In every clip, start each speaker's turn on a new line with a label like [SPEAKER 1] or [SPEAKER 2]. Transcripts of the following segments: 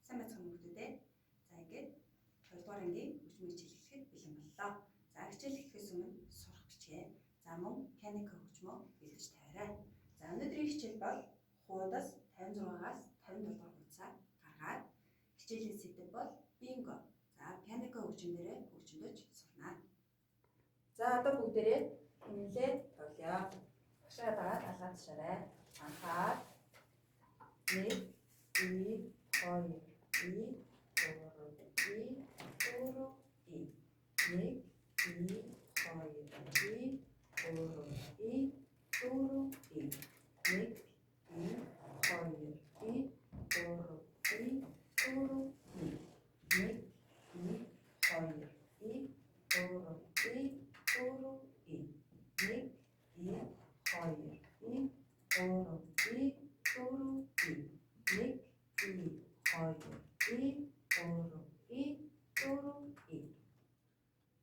[SPEAKER 1] Сайн байцгаана хүмүүстээ. За ингээд 2 дугаар ангийн хөгжмийн хичээл эхлэхэд бэлэн боллоо. За хичээл эхлэхээс өмнө сурах бичгээ. За мөн Panic хөгжмөө бэлдэж тавиарай. За өнөөдрийн хичээл бол хуудас 56-аас 57 дугаар хуудасаар гаргаад хичээлийн сэдэв бол бинго. За Panic хөгжмөөрөө хөгжмөдөж сурнаа. За одоо бүгдээрээ хэмнэлээ тоглоё. Багшаа дагаад алгаад тушаарай. Анхаад 1 2 3 4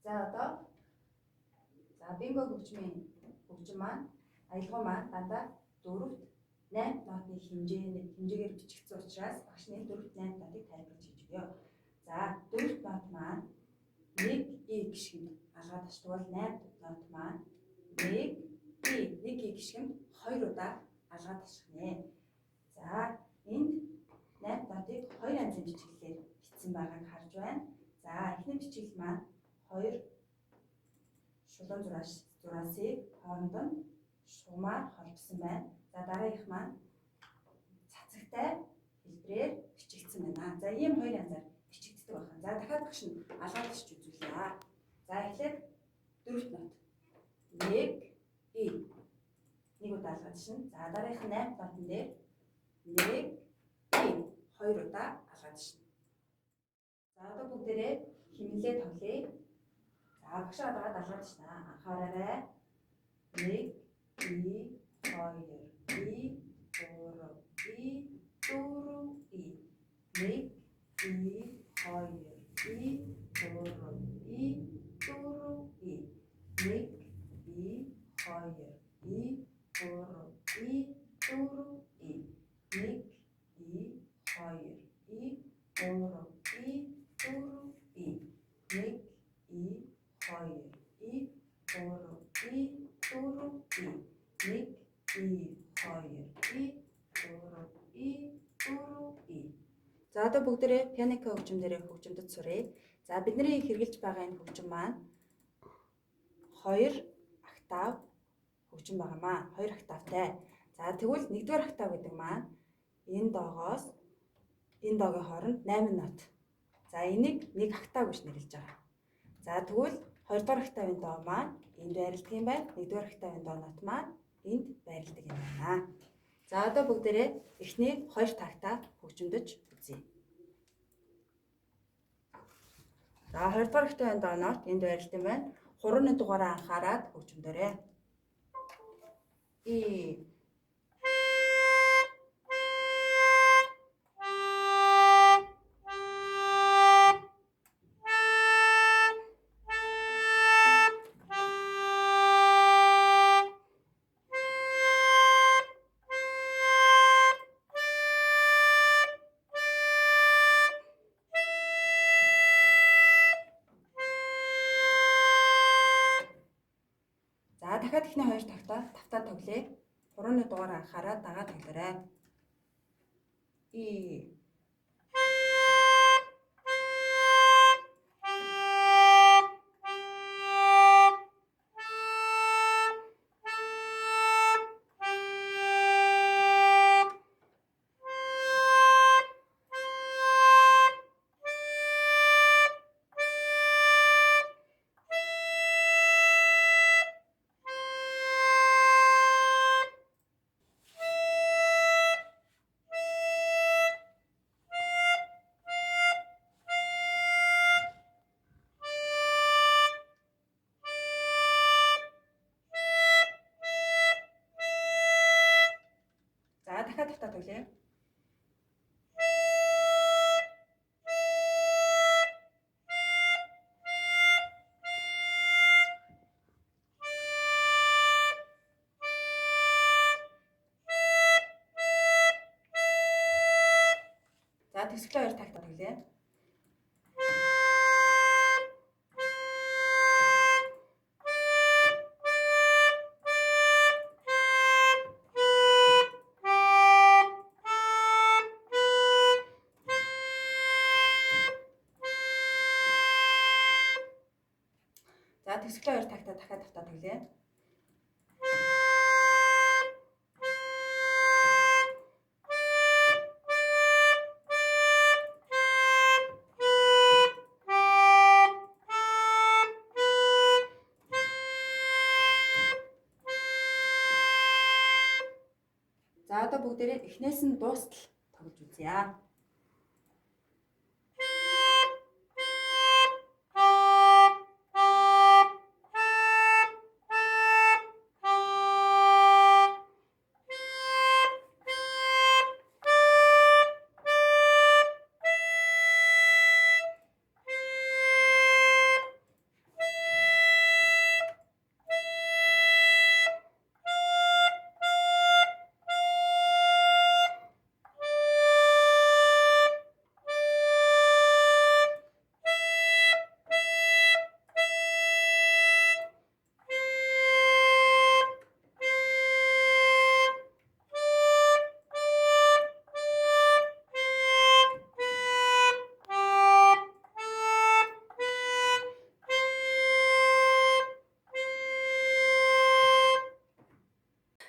[SPEAKER 1] За одоо бинго хөгжим маань аялгаа маань дандаа 4-т 8 нотны хэмжээгээр бичигдсэн учраас багшны 4-т 8 нотыг тайлбарлаж хийж өгье. За 4-т нот маань 1 и гişгэнд алгаад очтгол 8 нот маань 1 и гişгэнд 2 удаа алгаад ашигнэ. За энд 8 нотыг 2 янзын бичиглэлээр бичсэн байгааг харж байна. За эхний бичиглэл маань 2 шулуун зураасыг хооронд нь шугамаар холбосон байна. За дараагийнх маань цацагтай хэлбэрээр бичигдсэн байна. За ийм 2 янзаар бичигддэг байна. За дахиад багш нь алгаад бичиж үзүүлье. За эхлээд 4-т нот 1 и нэг удаа алгаад шин. За дараагийнх 8 нотон дээр 1 и 2 удаа алгаад шин. За одоо бүгдээрээ хэмнэлээ тоглоё. За багшаа дагаад алгаад шин. Анхаараарай. 1 и 2 и 3 и 4 и 1 и 2 и 3 и 4 и 1 и 2 и 3 и 4 и 1 и 2 и 3 и 4 и 1 и 2 и 3 и 4 и 1 и 2 и 3 и 4 и. За одоо бүгдээрээ Panic хөгжмөөрөө хөгжмөдөж суръя. За бидний хэрэгжилж байгаа энэ хөгжим маань 2 октав хөгжим байгаамаа. 2 октавтай. За тэгвэл 1-р октав гэдэг маань энэ доогоос энэ доогийн хооронд 8 нот. За энийг 1 октав гэж нэрлэж байгаа. За тэгвэл 2-р октавын доо маань энд байрладаг юм байна. 1-р октавын доо нот маань энд байрладаг юм байна. За одоо бүгдээрээ эхний 2 тактаа хөгжмөдөж үзье. За 2-р октавын доо нот энд байрладаг юм байна. Хурууны дугаараа анхаарад хөгжмөдөрэй. И дахиад ихний 2 тавтаа тоглоё. Хурууны дугаараа анхаараад дагаад тоглоорой. И дахиад тавтаа тоглоё. За төгсгөлийн 2 тагтаа тэглээ. За төгсгөлийн 2 тагтаа дахиад давтаа тэглээ. За одоо бүгдээрээ эхнээс нь дуустал тоглож үзье.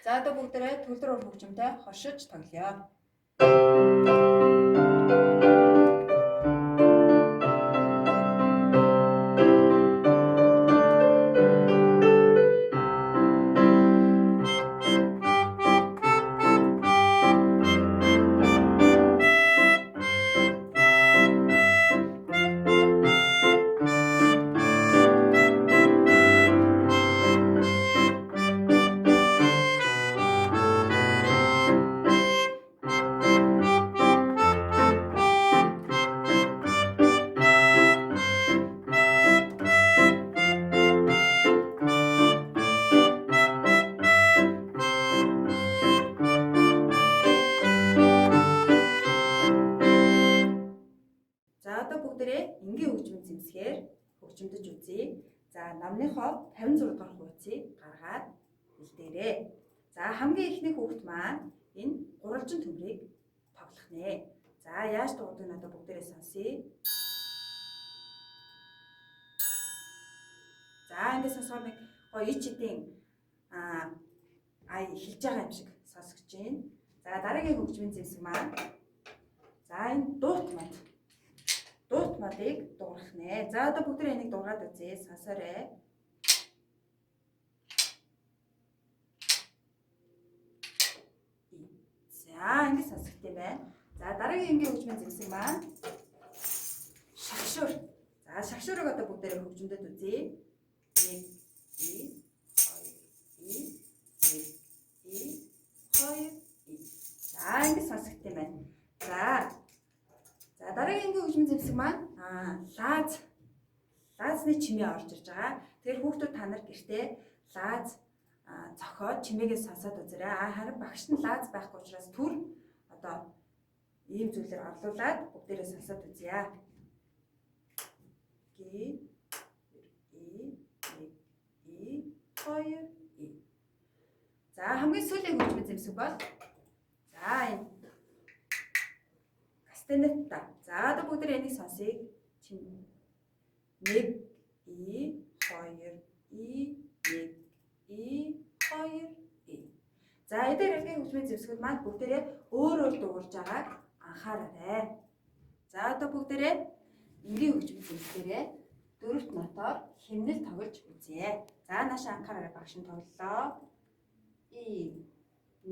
[SPEAKER 1] За одоо бүгдээрээ төлдөр ур хөгжимтэй хошиж тоглоё. За одоо бүгдээрээ энгийн хөгжмийн зэмсгээр хөгжимдөж үзье. За намныхоо 56 дахь хуудсыг гаргаад бэлдээрэй. За хамгийн ихний хүүхэд маань энэ гурвалжин төмрийг тоглох нэ. За яаж дуудгийг надад бүгдээрээ сонсъё. За ингээд сонсохоор нэг гоё ич идийн эхэлж байгаа юм шиг сонсогч байна. За дараагийн хөгжмийн зэмсэг маань за энэ дуут модыг дуурах нэ. За одоо бүгдээ энийг дуургаад үзье. Сонсоорой. За ингэж сонсогт юм байна. За дараагийн энгийн хөгжмийн зэмсэг маань шагшуур. За шагшуурыг одоо бүгдээ хөгжмөдөд үзье. 1 2 За ингэж сонсогт юм байна. За дараагийн энгийн хөгжмийн зэмсэг маань лаазны чимээ орж ирж байгаа. Тэгэхээр хүүхдүүд та нар гэртээ лааз цохоод чимээгээ сонсоод үзээрэй. Харин багш нь лааз байхгүй учраас түр одоо ийм зүйлээр орлуулад бүгдээрээ сонсоод үзье. За хамгийн сүүлийн хөгжмийн зэмсэг бол за энэ кастанетта. За одоо бүгдээ энийг сонсъё. 1 2 За эдгээр эргийн хөгжмийн зэвсгүүд маань бүгдээрээ өөр дуурж байгааг анхаараарай. За одоо бүгдээрээ энгийн хөгжмийн зэвсгээрээ дөрөвт нотоор хэмнэл тоглож үзье. За нааш анхаараарай, багш нь тоглолоо. 1 2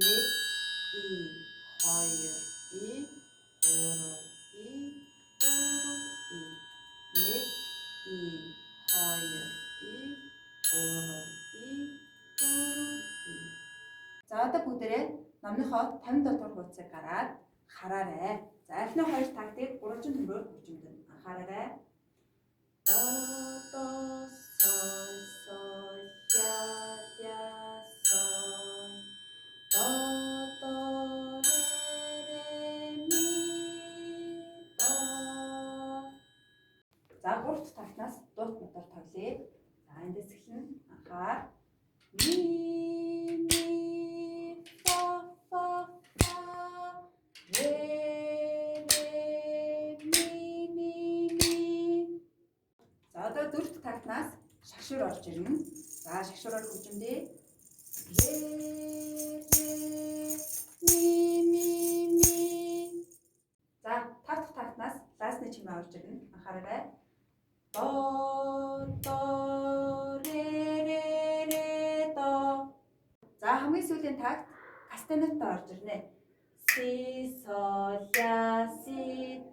[SPEAKER 1] 3 За одоо бүгдээрээ номныхоо 57 дугаар хуудсыг гараад хараарай. За эхний хоёр тактыг гурвалжин төмрөөр хөгжимдөн анхаараарай. До до соль соль ля ля соль до до ре ре ми гурав дахь тагнаас дуут модоор тоглоё. За эндээс эхэлнэ. Анхаар. Ми фа фа фа ре ми. За одоо дөрөвт тагнаас шагшуур орж ирнэ. За шагшуураар хөгжмөдөө ре ми. За тав дахь тагнаас лаасны чимээ орж ирнэ. Анхаараарай. До ре до. За хамгийн сүүлийн тагт кастанетта орж ирнэ. Си сол ля си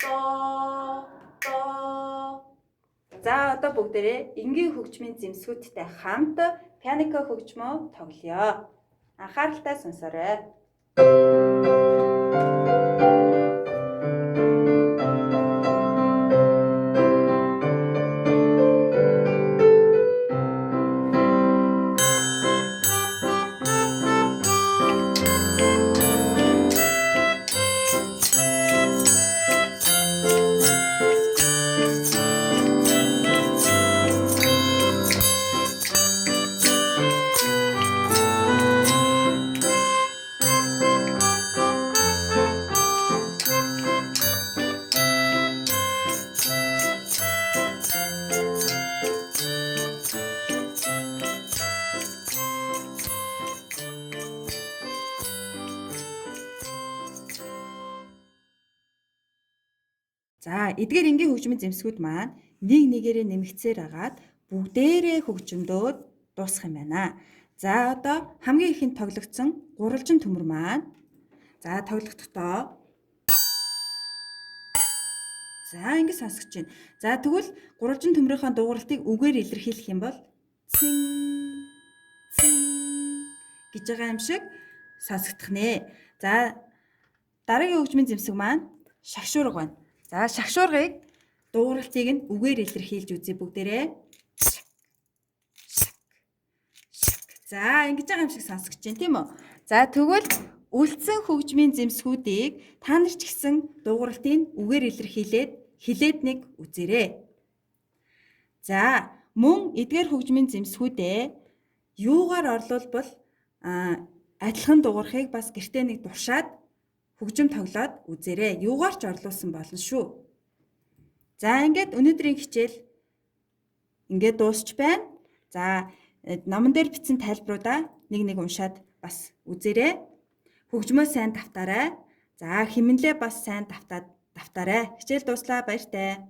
[SPEAKER 1] до. За одоо бүгдээрээ энгийн хөгжмийн зэмсгүүдтэй хамт пианико хөгжмөө тоглоё. Анхааралтай сонсоорой. За эдгээр энгийн хөгжмийн зэмсгүүд маань нэг нэгээрээ нэмэгцээр агаад бүгдээрээ хөгжмөдөө дуусах юм байна. За одоо хамгийн ихэнд тоглогдсон гурвалжин төмөр маань за тоглогдохдоо за ингэ сонсогч байна. За тэгвэл гурвалжин төмрийнхаа дууралтыг үгээр илэрхийлэх юм бол цин гэж байгаа юм шиг сонсогдох нэ. За дараагийн хөгжмийн зэмсэг маань шагшуурга байна. За шагшуургыг дууралтыг нь үгээр илэрхийлж үзье бүгдээрээ. За ингэж байгаа юм шиг сонсогч байна тийм үү? За тэгвэл үлдсэн хөгжмийн зэмсгүүдийг та нар ч гэсэн дууралтыг үгээр илэрхийлээд хилээд нэг үзээрэй. За мөн эдгээр хөгжмийн зэмсгүүдээ юугаар орлуулбал адилхан дуурахыг бас гэртээ нэг туршаад хөгжим тоглоод үзээрэй. Юугаар ч орлуулсан болно шүү. За ингээд өнөөдрийн хичээл ингээд дуусч байна. За номон дээр бичсэн тайлбаруудаа нэг уншаад бас үзээрэй. Хөгжмөө сайн давтаарай. За хэмнэлээ бас сайн давтаарай. Хичээл дуслаа. Баяртай.